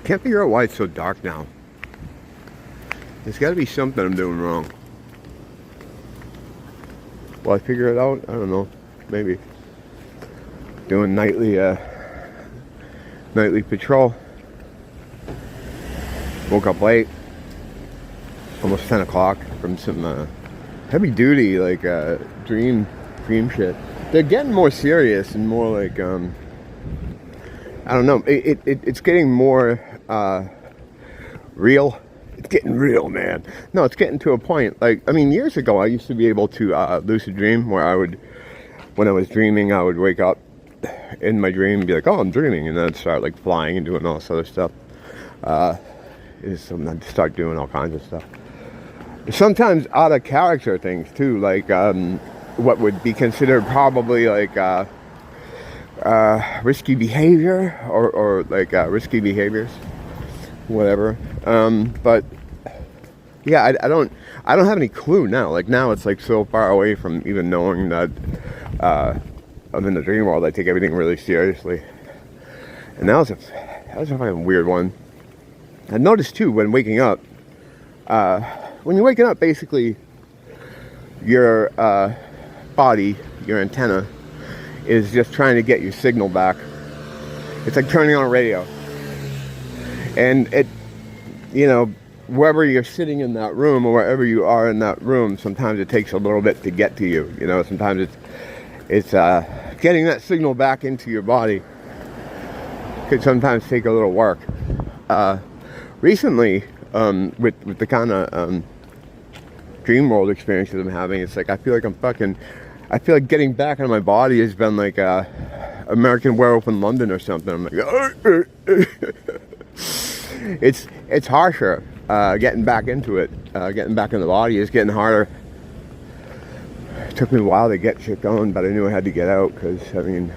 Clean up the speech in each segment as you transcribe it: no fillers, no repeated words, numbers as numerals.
can't figure out why it's so dark now. There's got to be something I'm doing wrong. Will I figure it out? I don't know. Maybe. Doing nightly patrol. Woke up late. Almost 10 o'clock from some heavy duty like dream shit. They're getting more serious and more like I don't know. It's getting more real. It's getting real, man. No, it's getting to a point. Like, I mean, years ago, I used to be able to lucid dream, where I would, when I was dreaming, I would wake up in my dream and be like, oh, I'm dreaming, and then I'd start like flying and doing all this other stuff. I'd start doing all kinds of stuff. Sometimes out of character things too, like what would be considered probably like risky behavior or like risky behaviors, whatever. But yeah, I don't have any clue now. Like now it's like so far away from even knowing that I'm in the dream world. I take everything really seriously, and that was a fucking weird one. I noticed too when waking up. When you're waking up, basically your body, your antenna, is just trying to get your signal back. It's like turning on a radio. And it, you know, wherever you're sitting in that room or wherever you are in that room, sometimes it takes a little bit to get to you. You know, sometimes it's getting that signal back into your body could sometimes take a little work. Recently, with the kind of dream world experiences I'm having, it's like I feel like getting back into my body has been like American Werewolf in London or something. I'm like, it's harsher. Getting back into it, getting back in the body is getting harder. It took me a while to get shit going, but I knew I had to get out because, I mean,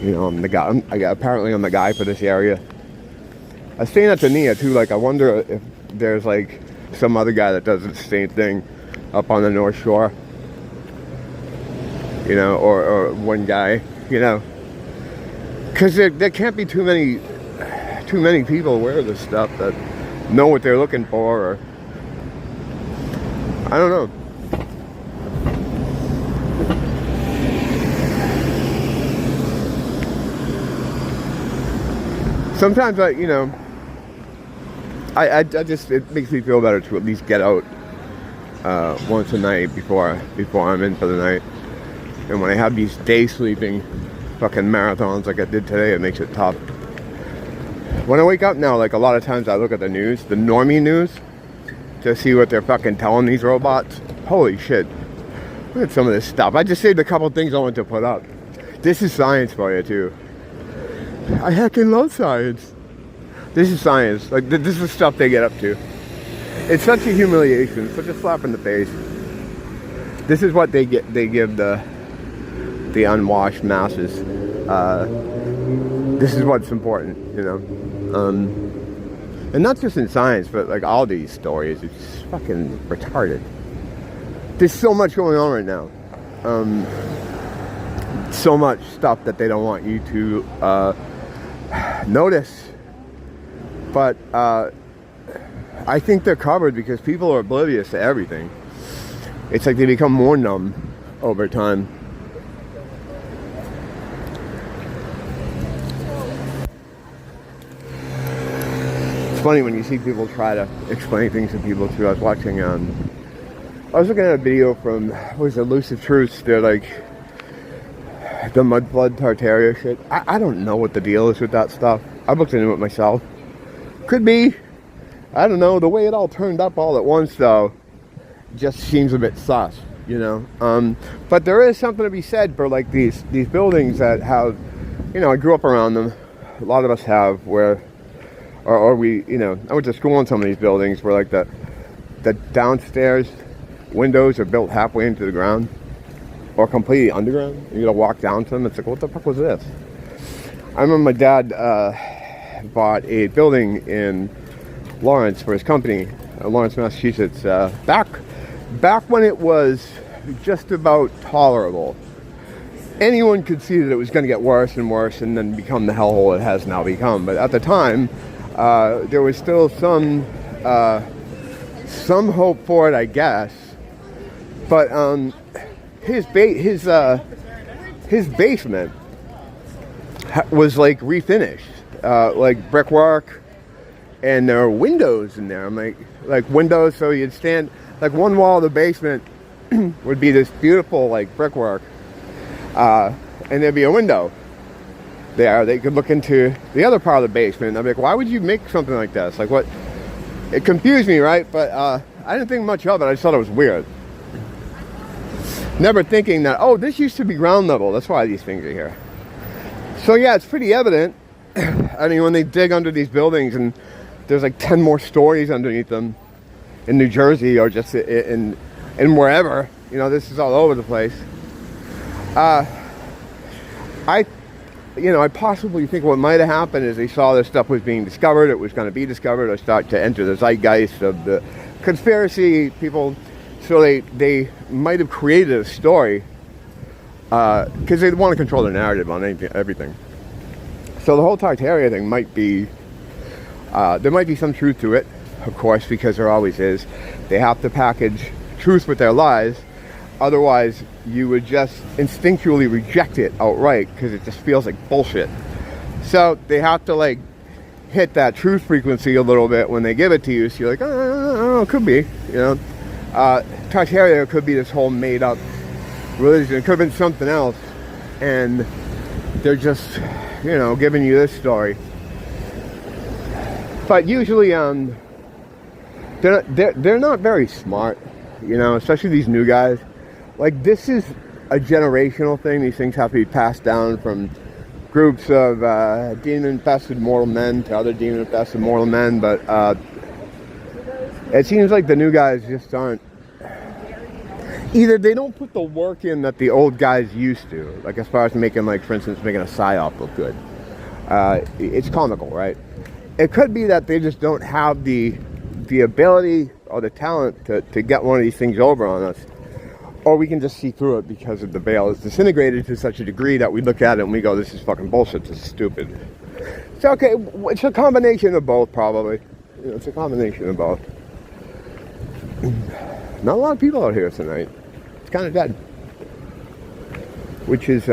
you know, I'm the guy. Apparently I'm the guy for this area. I was staying at the Nia too. Like, I wonder if there's like some other guy that does the same thing up on the North Shore. You know, or one guy. You know, because there can't be too many people aware of this stuff that know what they're looking for. Or I don't know. Sometimes I just, it makes me feel better to at least get out once a night before I'm in for the night. And when I have these day sleeping fucking marathons like I did today, it makes it tough. When I wake up now, like a lot of times I look at the news, the normie news, to see what they're fucking telling these robots. Holy shit. Look at some of this stuff. I just saved a couple things I wanted to put up. This is science for you too. I heckin' love science. This is science. Like, this is stuff they get up to. It's such a humiliation, such a slap in the face. This is what they get. They give the unwashed masses. This is what's important, you know. And not just in science, but like all these stories. It's fucking retarded. There's so much going on right now. So much stuff that they don't want you to notice. But I think they're covered because people are oblivious to everything. It's like they become more numb over time. It's funny when you see people try to explain things to people too. I was watching, I was looking at a video from, what was it, Elusive Truths. They're like, the Mudblood Tartaria shit. I don't know what the deal is with that stuff. I've looked into it myself. Could be. I don't know. The way it all turned up all at once, though, just seems a bit sus, you know. But there is something to be said for like these buildings that have, you know, I grew up around them. A lot of us have, where, or we, you know, I went to school in some of these buildings where like the downstairs windows are built halfway into the ground or completely underground. You gotta walk down to them. It's like, what the fuck was this? I remember my dad bought a building in Lawrence for his company, Lawrence, Massachusetts, back when it was just about tolerable. anyone could see that it was going to get worse and worse and then become the hellhole it has now become. But at the time, there was still some hope for it, I guess. But his basement was like refinished, like brickwork, and there were windows in there. I'm like windows, so you'd stand like one wall of the basement would be this beautiful like brickwork, and there'd be a window there. They could look into the other part of the basement. I'm like, why would you make something like this? Like, what? It confused me, right? But I didn't think much of it. I just thought it was weird. Never thinking that, oh, this used to be ground level. That's why these things are here. So yeah, it's pretty evident. I mean, when they dig under these buildings and there's like 10 more stories underneath them in New Jersey or just in wherever, you know, this is all over the place. I possibly think what might have happened is they saw this stuff was being discovered, it was going to be discovered, or start to enter the zeitgeist of the conspiracy people. So they might have created a story because they want to control the narrative on everything. So the whole Tartaria thing might be, there might be some truth to it, of course, because there always is. They have to package truth with their lies. Otherwise, you would just instinctually reject it outright because it just feels like bullshit. So they have to like hit that truth frequency a little bit when they give it to you. So you're like, oh, it could be, you know. Tartaria could be this whole made-up religion. It could have been something else, and they're just, you know, giving you this story. But usually, they're not very smart, you know, especially these new guys. Like, this is a generational thing. These things have to be passed down from groups of demon-infested mortal men to other demon-infested mortal men. But it seems like the new guys just aren't. Either they don't put the work in that the old guys used to, like as far as making, like, for instance, making a psyop look good. It's comical, right? It could be that they just don't have the ability or the talent to get one of these things over on us. Or we can just see through it because of the veil is disintegrated to such a degree that we look at it and we go, this is fucking bullshit, this is stupid. It's okay, it's a combination of both, probably. You know, it's a combination of both. Not a lot of people out here tonight. It's kind of dead. Which is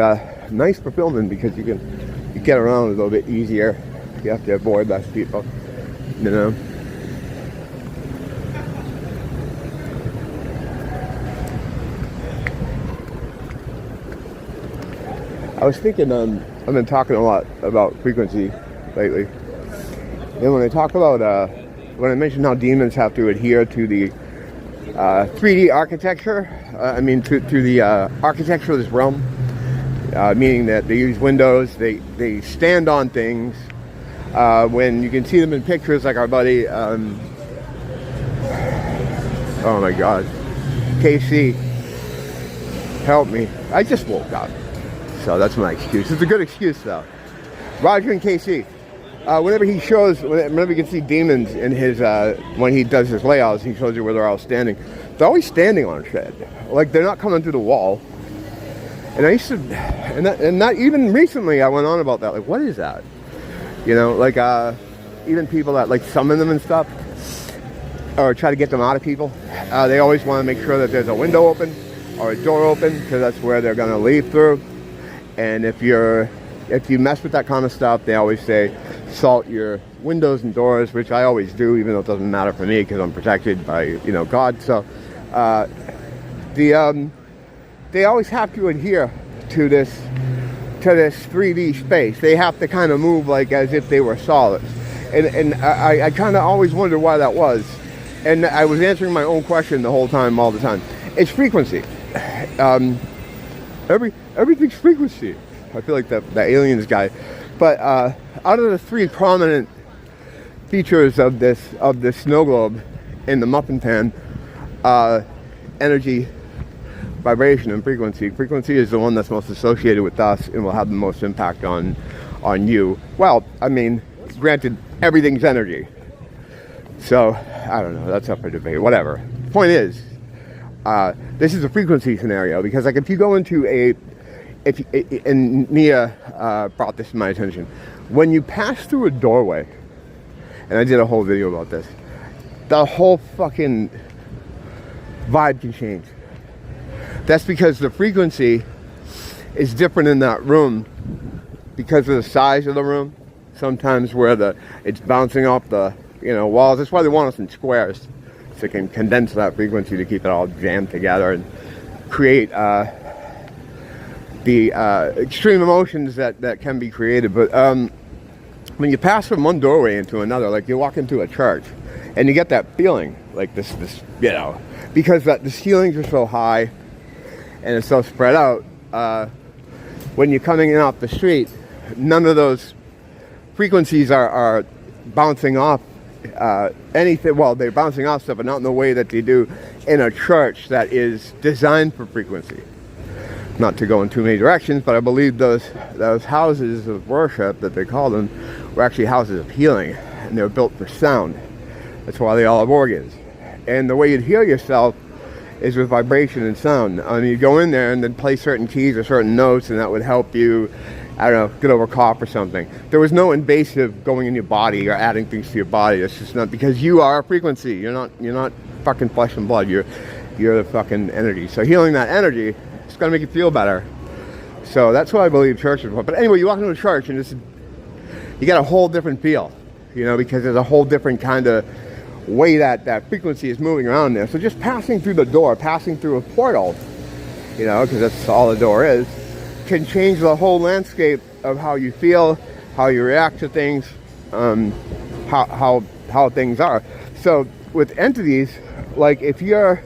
nice for filming because you get around a little bit easier. You have to avoid less people, you know. I was thinking, I've been talking a lot about frequency lately. And when I talk about, when I mentioned how demons have to adhere to the 3D architecture, to the architecture of this realm, meaning that they use windows, they stand on things. When you can see them in pictures, like our buddy, oh my God, KC, help me. I just woke up. So that's my excuse. It's a good excuse, though. Roger and KC, whenever you can see demons in his, when he does his layouts, he shows you where they're all standing. They're always standing on shit. Like, they're not coming through the wall. And I used to, and not even recently, I went on about that. Like, what is that? You know, like, even people that, like, summon them and stuff, or try to get them out of people, they always want to make sure that there's a window open or a door open, because that's where they're going to leave through. And if you mess with that kind of stuff, they always say, salt your windows and doors, which I always do, even though it doesn't matter for me, because I'm protected by, you know, God. So, they always have to adhere to this 3D space. They have to kind of move like as if they were solids. And I kind of always wondered why that was. And I was answering my own question the whole time, all the time. It's frequency. Everything's frequency. I feel like that aliens guy. But out of the three prominent features of this snow globe in the muffin pan, energy, vibration, and frequency. Frequency is the one that's most associated with us and will have the most impact on you. Well, I mean, granted, everything's energy. So, I don't know, that's up for debate, whatever. Point is, this is a frequency scenario, because like if you go into and Nia brought this to my attention. When you pass through a doorway, and I did a whole video about this, the whole fucking vibe can change. That's because the frequency is different in that room because of the size of the room. Sometimes where it's bouncing off the walls. That's why they want us in squares, so they can condense that frequency to keep it all jammed together and create the extreme emotions that can be created. But when you pass from one doorway into another, like you walk into a church, and you get that feeling, like this, because the ceilings are so high and it's so spread out. When you're coming in off the street, none of those frequencies are bouncing off anything. Well, they're bouncing off stuff, but not in the way that they do in a church that is designed for frequency. Not to go in too many directions, but I believe those houses of worship, that they call them, were actually houses of healing, and they were built for sound. That's why they all have organs. And the way you'd heal yourself is with vibration and sound. I mean, you go in there and then play certain keys or certain notes, and that would help you, I don't know, get over a cough or something. There was no invasive going in your body or adding things to your body. It's just not, because you are a frequency. You're not fucking flesh and blood. You're the fucking energy. So healing that energy, it's gonna make you feel better. So that's what I believe church is for. But anyway, you walk into a church and you get a whole different feel, because there's a whole different kind of way that frequency is moving around there. So just passing through the door, passing through a portal, because that's all the door is, can change the whole landscape of how you feel, how you react to things, how things are. So with entities, like if you're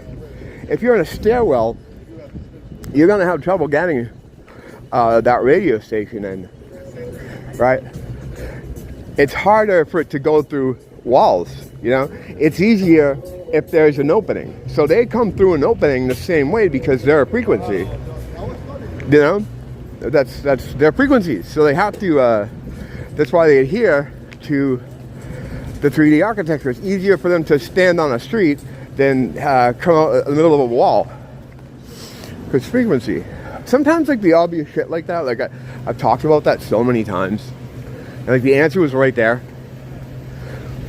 in a stairwell, you're gonna have trouble getting that radio station in, right? It's harder for it to go through walls, It's easier if there's an opening. So they come through an opening the same way because they're a frequency, That's their frequencies. So they have to, that's why they adhere to the 3D architecture. It's easier for them to stand on a street than come out in the middle of a wall. Because frequency. Sometimes like the obvious shit like that, like I've talked about that so many times. And like the answer was right there.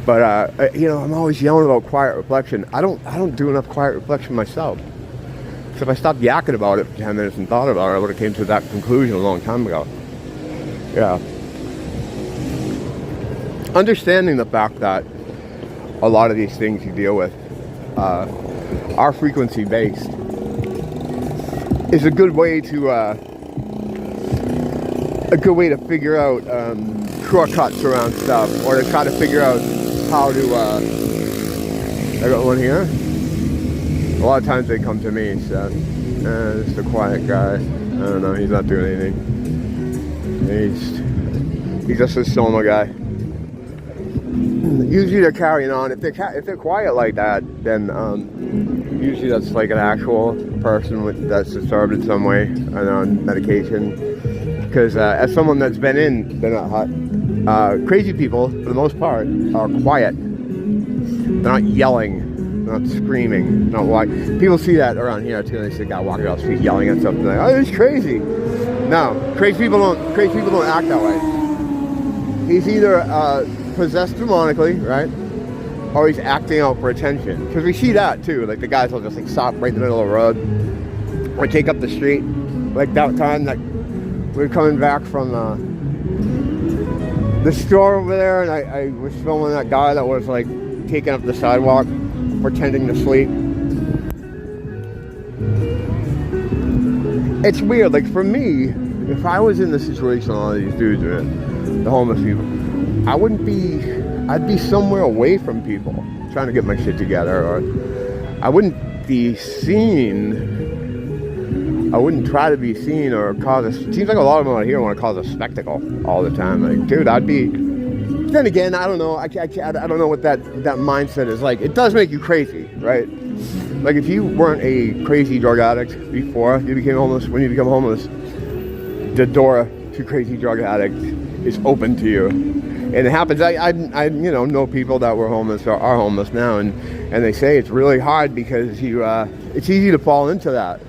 But I'm always yelling about quiet reflection. I don't do enough quiet reflection myself. So if I stopped yakking about it for 10 minutes and thought about it, I would have came to that conclusion a long time ago. Yeah. Understanding the fact that a lot of these things you deal with are frequency based is a good way to figure out shortcuts around stuff, or to try to figure out how to I got one here. A lot of times they come to me, so this is a quiet guy. I don't know, he's not doing anything. He's just a soma guy. Usually they're carrying on. If they're quiet like that, then usually that's like an actual person that's disturbed in some way and on medication. Because as someone that's been hot, crazy people, for the most part, are quiet. They're not yelling. Not screaming, not like people see that around here too. They see a guy walking down the street yelling at something like, "Oh, it's crazy." No, crazy people don't act that way. He's either possessed demonically, right, or he's acting out for attention. Because we see that too. Like the guys will just like stop right in the middle of the road, or take up the street. Like that time that we were coming back from the store over there, and I was filming that guy that was like taking up the sidewalk, pretending to sleep. It's weird. Like for me, if I was in the situation all of these dudes are in, the homeless people, I'd be somewhere away from people trying to get my shit together, or I wouldn't be seen. I wouldn't try to be seen or it seems like a lot of them out here want to cause a spectacle all the time. Like, dude, I'd be. Then again, I don't know. I don't know what that mindset is like. It does make you crazy, right? Like if you weren't a crazy drug addict before you became homeless, when you become homeless, the door to crazy drug addict is open to you, and it happens. I know people that were homeless or are homeless now, and they say it's really hard because it's easy to fall into that.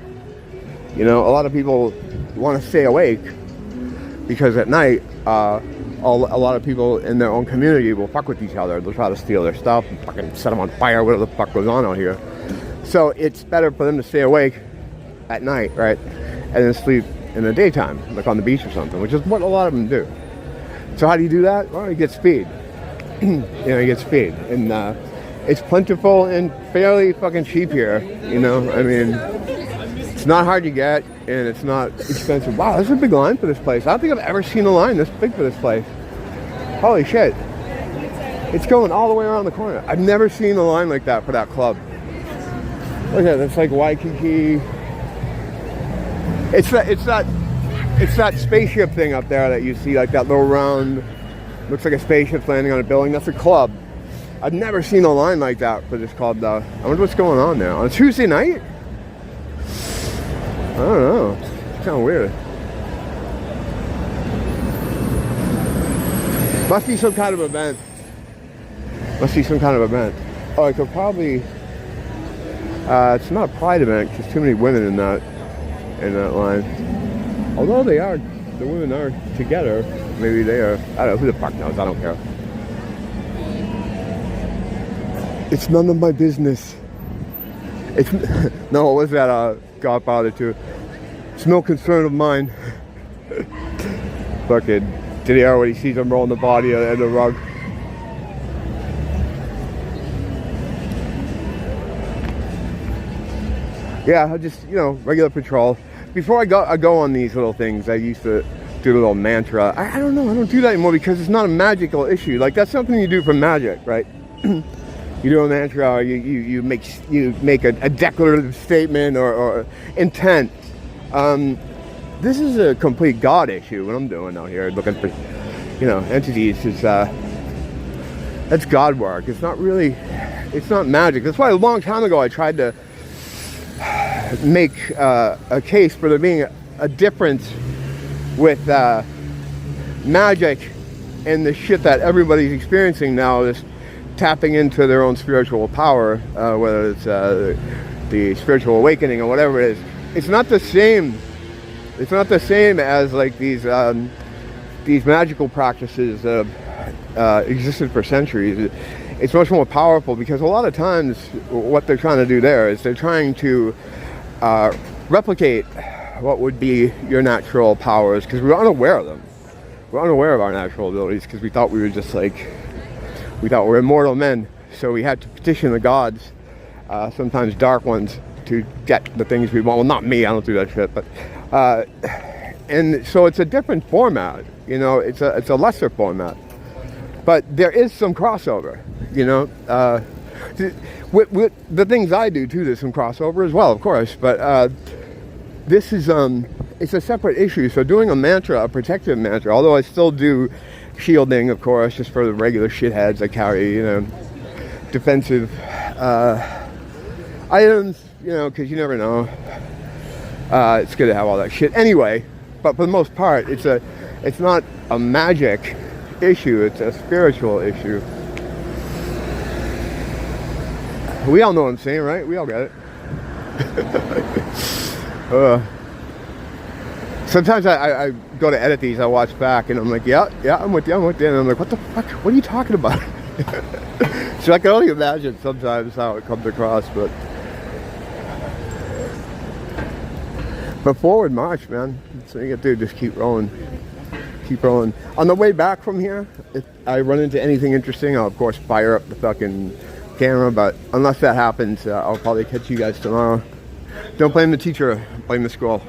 A lot of people, want to stay awake because at night, a lot of people in their own community will fuck with each other. They'll try to steal their stuff and fucking set them on fire, whatever the fuck goes on out here. So it's better for them to stay awake at night, right? And then sleep in the daytime, like on the beach or something, which is what a lot of them do. So how do you do that? Well, you get speed. You get speed. And it's plentiful and fairly fucking cheap here, you know? I mean, it's not hard to get, and it's not expensive. Wow, there's a big line for this place. I don't think I've ever seen a line this big for this place. Holy shit. It's going all the way around the corner. I've never seen a line like that for that club. Look at it, it's like Waikiki. It's that spaceship thing up there that you see, like that little round, looks like a spaceship landing on a building. That's a club. I've never seen a line like that for this club though. I wonder what's going on there. On a Tuesday night? I don't know. It's kind of weird. Must be some kind of event. Oh, I could probably... it's not a pride event because too many women in that line. Although the women are together. Maybe they are. I don't know. Who the fuck knows? I don't care. It's none of my business. It's no. What was that? Godfather too. It's no concern of mine. Fucking De Niro when he sees him rolling the body on the rug. Yeah, I just, regular patrol. Before I go on these little things, I used to do a little mantra. I don't know, I don't do that anymore because it's not a magical issue. Like, that's something you do for magic, right? You do a mantra, or you make a declarative statement or intent. This is a complete God issue, what I'm doing out here, looking for, entities. That's God work. It's not magic. That's why a long time ago I tried to make a case for there being a difference with magic and the shit that everybody's experiencing now, is tapping into their own spiritual power, whether it's the spiritual awakening or whatever it is. It's not the same as like these magical practices that have existed for centuries. It's much more powerful because a lot of times what they're trying to do there is they're trying to replicate what would be your natural powers, because we're unaware of them. We're unaware of our natural abilities because we thought we were immortal men, so we had to petition the gods, sometimes dark ones, to get the things we want. Well, not me, I don't do that shit, but and so it's a different format, it's a lesser format, but there is some crossover, with the things I do too. There's some crossover as well, of course, but this is it's a separate issue. So doing a protective mantra, although I still do shielding, of course, just for the regular shitheads. I carry defensive items, because you never know. It's good to have all that shit anyway, but for the most part it's not a magic issue, it's a spiritual issue. We all know what I'm saying, right? We all get it. Sometimes I go to edit these, I watch back, and I'm like, yeah, I'm with you, and I'm like, what the fuck? What are you talking about? So I can only imagine sometimes how it comes across, but forward march, man. So you get to just keep rolling. On the way back from here, if I run into anything interesting, I'll of course fire up the fucking camera, but unless that happens, I'll probably catch you guys tomorrow. Don't blame the teacher, blame the school.